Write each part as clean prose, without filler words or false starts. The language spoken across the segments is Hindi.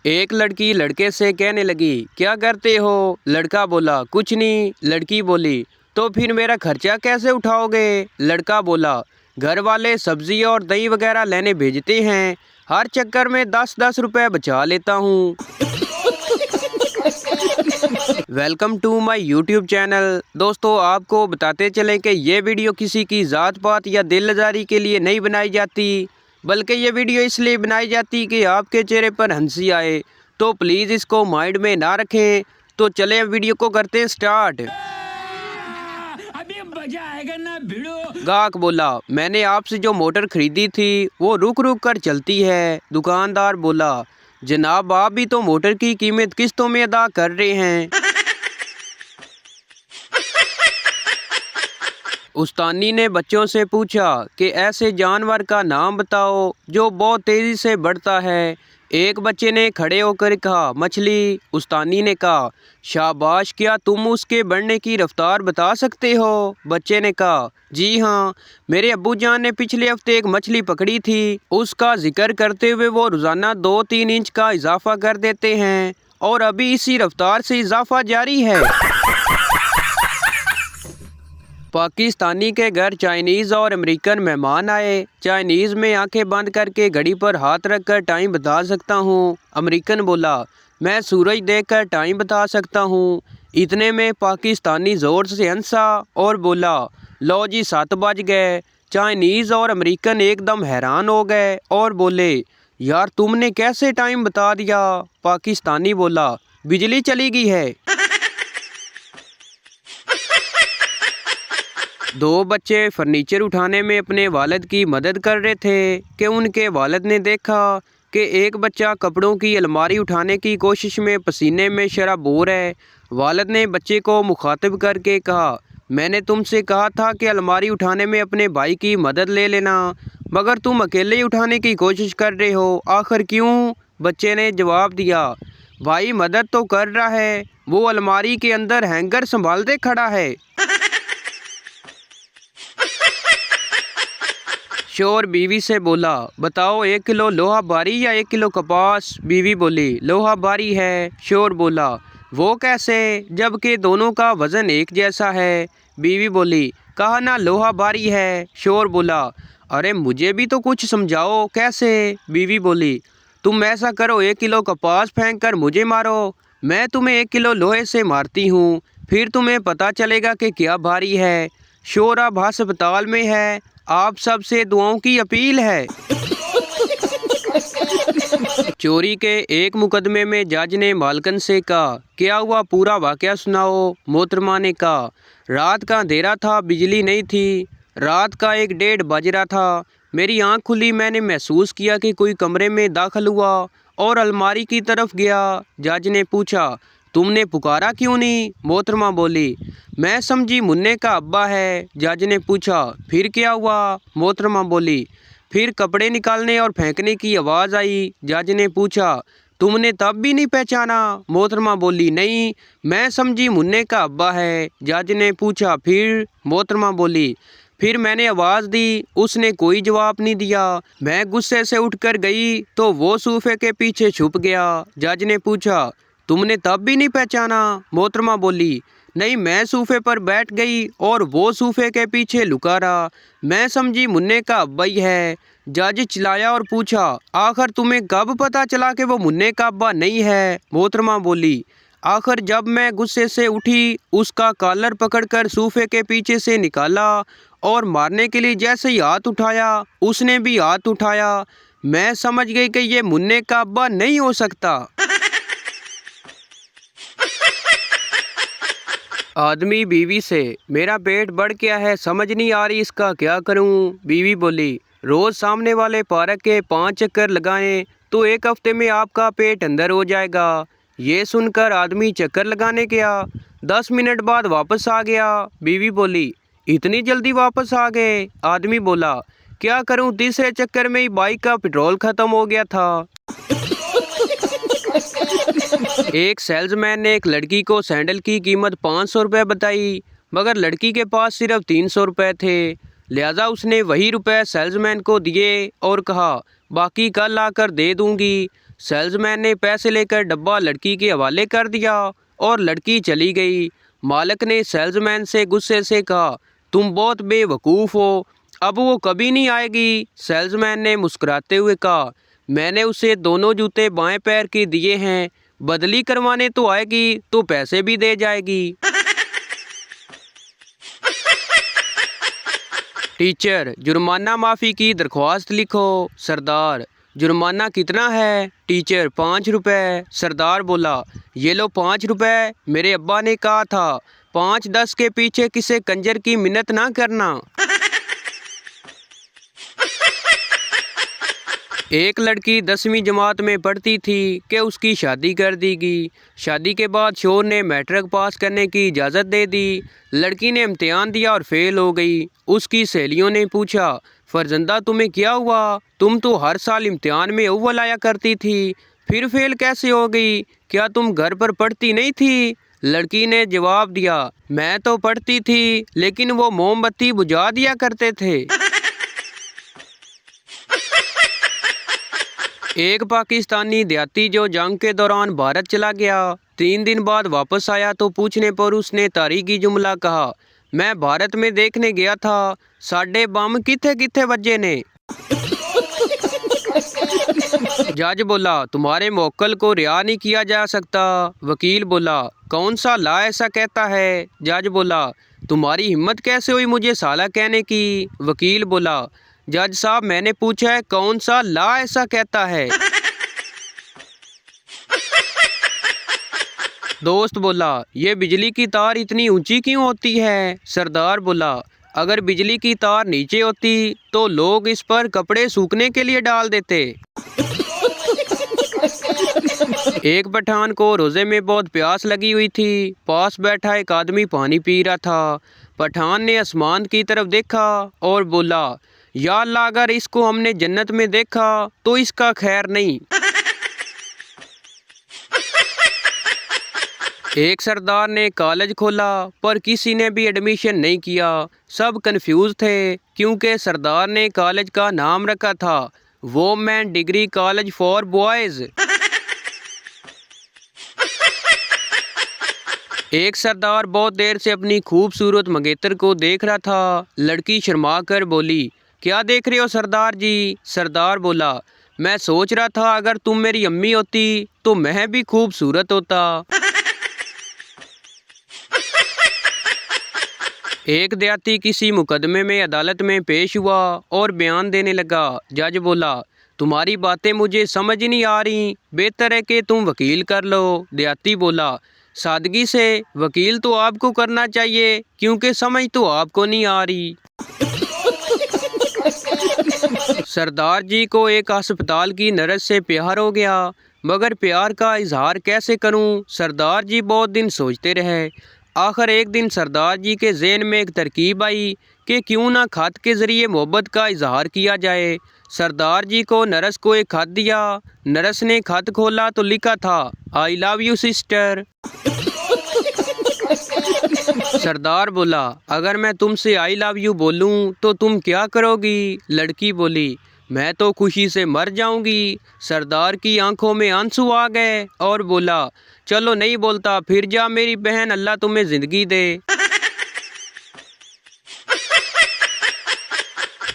एक लड़की लड़के से कहने लगी, क्या करते हो? लड़का बोला, कुछ नहीं। लड़की बोली, तो फिर मेरा खर्चा कैसे उठाओगे? लड़का बोला, घर वाले सब्जी और दही वगैरह लेने भेजते हैं, हर चक्कर में 10-10 रुपए बचा लेता हूँ। Welcome to my YouTube channel. दोस्तों, आपको बताते चलें कि ये वीडियो किसी की ज़ात पात या दिलजारी के लिए नहीं बनाई जाती, बल्कि ये वीडियो इसलिए बनाई जाती कि आपके चेहरे पर हंसी आए। तो प्लीज़ इसको माइंड में ना रखें। तो चलें वीडियो को करते हैं स्टार्ट। अभी मजा आएगा ना भिड़ो। गाहक बोला, मैंने आपसे जो मोटर खरीदी थी वो रुक रुक कर चलती है। दुकानदार बोला, जनाब आप भी तो मोटर की कीमत किस्तों में अदा कर रहे हैं। उस्तानी ने बच्चों से पूछा कि ऐसे जानवर का नाम बताओ जो बहुत तेज़ी से बढ़ता है। एक बच्चे ने खड़े होकर कहा, मछली। उस्तानी ने कहा, शाबाश, क्या तुम उसके बढ़ने की रफ्तार बता सकते हो? बच्चे ने कहा, जी हाँ, मेरे अब्बू जान ने पिछले हफ्ते एक मछली पकड़ी थी। उसका जिक्र करते हुए वो रोज़ाना 2-3 इंच का इजाफा कर देते हैं और अभी इसी रफ्तार से इजाफा जारी है। पाकिस्तानी के घर चाइनीज़ और अमेरिकन मेहमान आए। चाइनीज़ में आंखें बंद करके घड़ी पर हाथ रखकर टाइम बता सकता हूँ। अमेरिकन बोला, मैं सूरज देखकर टाइम बता सकता हूँ। इतने में पाकिस्तानी ज़ोर से हंसा और बोला, लो जी 7 बज गए। चाइनीज़ और अमेरिकन एकदम हैरान हो गए और बोले, यार तुमने कैसे टाइम बता दिया? पाकिस्तानी बोला, बिजली चली गई है। दो बच्चे फर्नीचर उठाने में अपने वालिद की मदद कर रहे थे कि उनके वालिद ने देखा कि एक बच्चा कपड़ों की अलमारी उठाने की कोशिश में पसीने में शराबोर है। वालिद ने बच्चे को मुखातिब करके कहा, मैंने तुमसे कहा था कि अलमारी उठाने में अपने भाई की मदद ले लेना, मगर तुम अकेले ही उठाने की कोशिश कर रहे हो, आखिर क्यों? बच्चे ने जवाब दिया, भाई मदद तो कर रहा है, वो अलमारी के अंदर हैंगर संभालते खड़ा है। शोर बीवी से बोला, बताओ 1 किलो लोहा भारी या 1 किलो कपास? बीवी बोली, लोहा भारी है। शोर बोला, वो कैसे, जबकि दोनों का वज़न एक जैसा है? बीवी बोली, कहा ना लोहा भारी है। शोर बोला, अरे मुझे भी तो कुछ समझाओ, कैसे? बीवी बोली, तुम ऐसा करो, 1 किलो कपास फेंक कर मुझे मारो, मैं तुम्हें 1 किलो लोहे से मारती हूँ, फिर तुम्हें पता चलेगा कि क्या भारी है। शोर अब अस्पताल में है, आप सबसे दुआओं की अपील है। चोरी के एक मुकदमे में जज ने मालकन से कहा, क्या हुआ, पूरा वाकया सुनाओ। मोहतरमा ने कहा, रात का अंधेरा था, बिजली नहीं थी, रात का 1-1:30 बज रहा था। मेरी आंख खुली, मैंने महसूस किया कि कोई कमरे में दाखिल हुआ और अलमारी की तरफ गया। जज ने पूछा, तुमने पुकारा क्यों नहीं? मोहतरमा बोली, मैं समझी मुन्ने का अब्बा है। जज ने पूछा, फिर क्या हुआ? मोहतरमा बोली, फिर कपड़े निकालने और फेंकने की आवाज़ आई। जज ने पूछा, तुमने तब भी नहीं पहचाना? मोहतरमा बोली, नहीं, मैं समझी मुन्ने का अब्बा है। जज ने पूछा, फिर? मोहतरमा बोली, फिर मैंने आवाज़ दी, उसने कोई जवाब नहीं दिया। मैं गुस्से से उठकर गई तो वो सोफे के पीछे छुप गया। जज ने पूछा, तुमने तब भी नहीं पहचाना? मोहतरमा बोली, नहीं, मैं सोफे पर बैठ गई और वो सोफे के पीछे लुका रहा, मैं समझी मुन्ने का अब्बा ही है। जज चिल्लाया और पूछा, आखिर तुम्हें कब पता चला कि वो मुन्ने का अब्बा नहीं है? मोहतरमा बोली, आखिर जब मैं गुस्से से उठी, उसका कॉलर पकड़कर सोफे के पीछे से निकाला और मारने के लिए जैसे ही हाथ उठाया, उसने भी हाथ उठाया। मैं समझ गई कि ये मुन्ने का अब्बा नहीं हो सकता। आदमी बीवी से, मेरा पेट बढ़ गया है, समझ नहीं आ रही इसका क्या करूं? बीवी बोली, रोज़ सामने वाले पार्क के 5 चक्कर लगाएं तो 1 हफ्ते में आपका पेट अंदर हो जाएगा। ये सुनकर आदमी चक्कर लगाने गया, 10 मिनट बाद वापस आ गया। बीवी बोली, इतनी जल्दी वापस आ गए? आदमी बोला, क्या करूं, तीसरे चक्कर में ही बाइक का पेट्रोल ख़त्म हो गया था। एक सेल्समैन ने एक लड़की को सैंडल की कीमत 500 रुपये बताई, मगर लड़की के पास सिर्फ 300 रुपये थे। लिहाजा उसने वही रुपए सेल्समैन को दिए और कहा, बाकी कल आकर दे दूंगी। सेल्समैन ने पैसे लेकर डब्बा लड़की के हवाले कर दिया और लड़की चली गई। मालिक ने सेल्समैन से गुस्से से कहा, तुम बहुत बेवकूफ़ हो, अब वो कभी नहीं आएगी। सेल्समैन ने मुस्कुराते हुए कहा, मैंने उसे दोनों जूते बाएं पैर के दिए हैं, बदली करवाने तो आएगी तो पैसे भी दे जाएगी। टीचर, जुर्माना माफ़ी की दरख्वास्त लिखो। सरदार, जुर्माना कितना है? टीचर, 5 रुपये। सरदार बोला, ये लो 5 रुपये, मेरे अब्बा ने कहा था 5-10 के पीछे किसी कंजर की मिन्नत ना करना। एक लड़की 10वीं जमात में पढ़ती थी कि उसकी शादी कर दी गई। शादी के बाद शोहर ने मैट्रिक पास करने की इजाज़त दे दी। लड़की ने इम्तिहान दिया और फेल हो गई। उसकी सहेलियों ने पूछा, फरजंदा तुम्हें क्या हुआ? तुम तो हर साल इम्तिहान में अव्वल आया करती थी, फिर फेल कैसे हो गई? क्या तुम घर पर पढ़ती नहीं थी? लड़की ने जवाब दिया, मैं तो पढ़ती थी लेकिन वो मोमबत्ती बुझा दिया करते थे। एक पाकिस्तानी देहाती जो जंग के दौरान भारत चला गया, 3 दिन बाद वापस आया तो पूछने पर उसने तारीखी जुमला कहा, मैं भारत में देखने गया था, साढ़े बम किथे किथे बजे ने। जज बोला, तुम्हारे मोक्कल को रिहा नहीं किया जा सकता। वकील बोला, कौन सा ला ऐसा कहता है? जज बोला, तुम्हारी हिम्मत कैसे हुई मुझे साला कहने की? वकील बोला, जज साहब मैंने पूछा है कौन सा ला ऐसा कहता है। दोस्त बोला, ये बिजली की तार इतनी ऊंची क्यों होती है? सरदार बोला, अगर बिजली की तार नीचे होती तो लोग इस पर कपड़े सूखने के लिए डाल देते। एक पठान को रोजे में बहुत प्यास लगी हुई थी। पास बैठा एक आदमी पानी पी रहा था। पठान ने आसमान की तरफ देखा और बोला, या अल्लाह, अगर इसको हमने जन्नत में देखा तो इसका खैर नहीं। एक सरदार ने कॉलेज खोला पर किसी ने भी एडमिशन नहीं किया। सब कंफ्यूज थे क्योंकि सरदार ने कॉलेज का नाम रखा था women degree college for boys. एक सरदार बहुत देर से अपनी खूबसूरत मंगेतर को देख रहा था। लड़की शर्मा कर बोली, क्या देख रहे हो सरदार जी? सरदार बोला, मैं सोच रहा था अगर तुम मेरी अम्मी होती तो मैं भी खूबसूरत होता। एक देहाती किसी मुकदमे में अदालत में पेश हुआ और बयान देने लगा। जज बोला, तुम्हारी बातें मुझे समझ नहीं आ रही, बेहतर है कि तुम वकील कर लो। देहाती बोला, सादगी से, वकील तो आपको करना चाहिए क्योंकि समझ तो आपको नहीं आ रही। सरदार जी को एक अस्पताल की नर्स से प्यार हो गया, मगर प्यार का इजहार कैसे करूं? सरदार जी बहुत दिन सोचते रहे। आखिर एक दिन सरदार जी के ज़हन में एक तरकीब आई कि क्यों ना खत के ज़रिए मोहब्बत का इजहार किया जाए। सरदार जी को नर्स को एक खत दिया। नर्स ने खत खोला तो लिखा था, आई लव यू सिस्टर। सरदार बोला, अगर मैं तुमसे आई लव यू बोलूं तो तुम क्या करोगी? लड़की बोली, मैं तो खुशी से मर जाऊंगी। सरदार की आंखों में आंसू आ गए और बोला, चलो नहीं बोलता, फिर जा मेरी बहन, अल्लाह तुम्हें जिंदगी दे।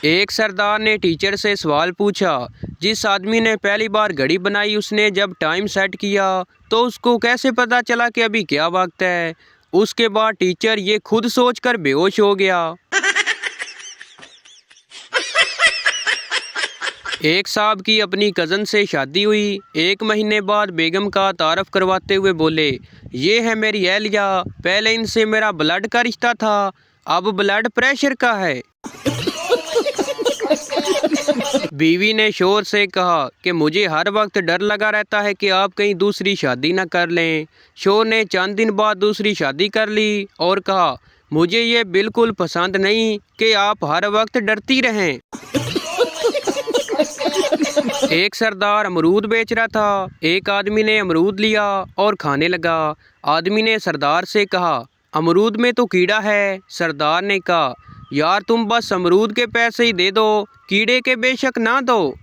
एक सरदार ने टीचर से सवाल पूछा, जिस आदमी ने पहली बार घड़ी बनाई उसने जब टाइम सेट किया तो उसको कैसे पता चला कि अभी क्या वक्त है? उसके बाद टीचर ये खुद सोचकर बेहोश हो गया। एक साहब की अपनी कज़न से शादी हुई। 1 महीने बाद बेगम का तारफ़ करवाते हुए बोले, ये है मेरी एहलिया, पहले इनसे मेरा ब्लड का रिश्ता था, अब ब्लड प्रेशर का है। बीवी ने शोहर से कहा कि मुझे हर वक्त डर लगा रहता है कि आप कहीं दूसरी शादी न कर लें। शोहर ने चंद दिन बाद दूसरी शादी कर ली और कहा, मुझे ये बिल्कुल पसंद नहीं कि आप हर वक्त डरती रहें। एक सरदार अमरूद बेच रहा था। एक आदमी ने अमरूद लिया और खाने लगा। आदमी ने सरदार से कहा, अमरूद में तो कीड़ा है। सरदार ने कहा, यार तुम बस अमरूद के पैसे ही दे दो, कीड़े के बेशक ना दो।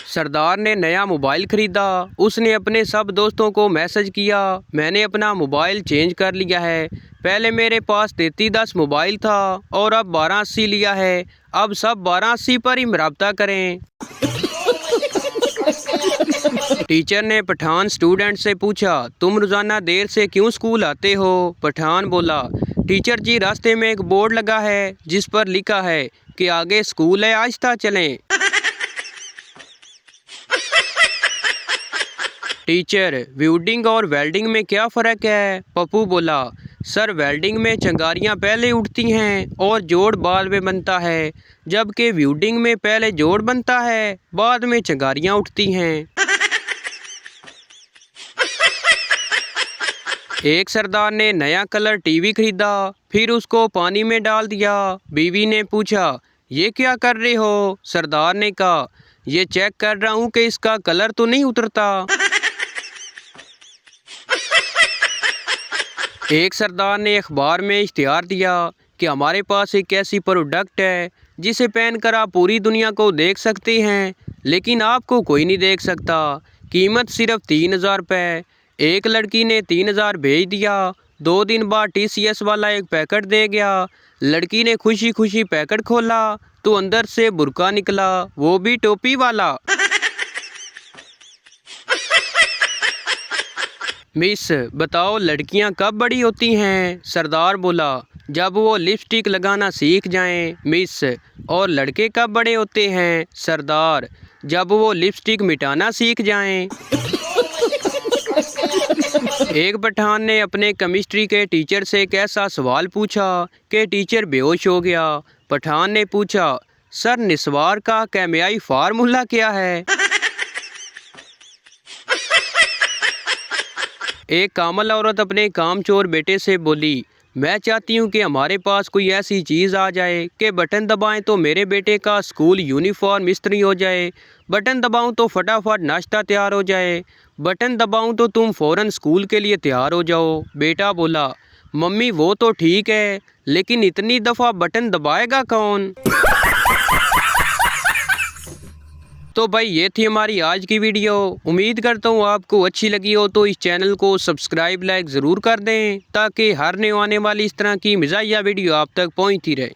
सरदार ने नया मोबाइल खरीदा। उसने अपने सब दोस्तों को मैसेज किया, मैंने अपना मोबाइल चेंज कर लिया है। पहले मेरे पास 3310 मोबाइल था और अब 1280 लिया है। अब सब 1280 पर ही राब्ता करें। टीचर ने पठान स्टूडेंट से पूछा, तुम रोज़ाना देर से क्यों स्कूल आते हो? पठान बोला, टीचर जी रास्ते में एक बोर्ड लगा है जिस पर लिखा है कि आगे स्कूल है, आहिस्ता चलें। टीचर, वेल्डिंग और वेल्डिंग में क्या फ़र्क है? पप्पू बोला, सर वेल्डिंग में चिंगारियाँ पहले उठती हैं और जोड़ बाद में बनता है, जबकि वेल्डिंग में पहले जोड़ बनता है बाद में चिंगारियाँ उठती हैं। एक सरदार ने नया कलर टीवी खरीदा, फिर उसको पानी में डाल दिया। बीवी ने पूछा, ये क्या कर रहे हो? सरदार ने कहा, ये चेक कर रहा हूँ कि इसका कलर तो नहीं उतरता। एक सरदार ने अखबार में इश्तिहार दिया कि हमारे पास एक ऐसी प्रोडक्ट है जिसे पहनकर आप पूरी दुनिया को देख सकते हैं, लेकिन आपको कोई नहीं देख सकता। कीमत सिर्फ 3000 रुपये। एक लड़की ने 3000 भेज दिया। 2 दिन बाद TCS वाला एक पैकेट दे गया। लड़की ने खुशी खुशी पैकेट खोला तो अंदर से बुर्का निकला, वो भी टोपी वाला। मिस, बताओ लड़कियां कब बड़ी होती हैं? सरदार बोला, जब वो लिपस्टिक लगाना सीख जाएं। मिस, और लड़के कब बड़े होते हैं? सरदार, जब वो लिपस्टिक मिटाना सीख जाएं। एक पठान ने अपने केमिस्ट्री के टीचर से एक ऐसा सवाल पूछा कि टीचर बेहोश हो गया। पठान ने पूछा, सर निस्वार का केमियाई फार्मूला क्या है? एक कामल औरत अपने कामचोर बेटे से बोली, मैं चाहती हूँ कि हमारे पास कोई ऐसी चीज़ आ जाए कि बटन दबाएं तो मेरे बेटे का स्कूल यूनिफॉर्म इस्त्री हो जाए, बटन दबाऊं तो फटाफट नाश्ता तैयार हो जाए, बटन दबाऊं तो तुम फ़ौरन स्कूल के लिए तैयार हो जाओ। बेटा बोला, मम्मी वो तो ठीक है, लेकिन इतनी दफ़ा बटन दबाएगा कौन? तो भाई ये थी हमारी आज की वीडियो। उम्मीद करता हूँ आपको अच्छी लगी हो, तो इस चैनल को सब्सक्राइब लाइक ज़रूर कर दें ताकि हर नए आने वाली इस तरह की मज़ाहिया वीडियो आप तक पहुँचती रहे।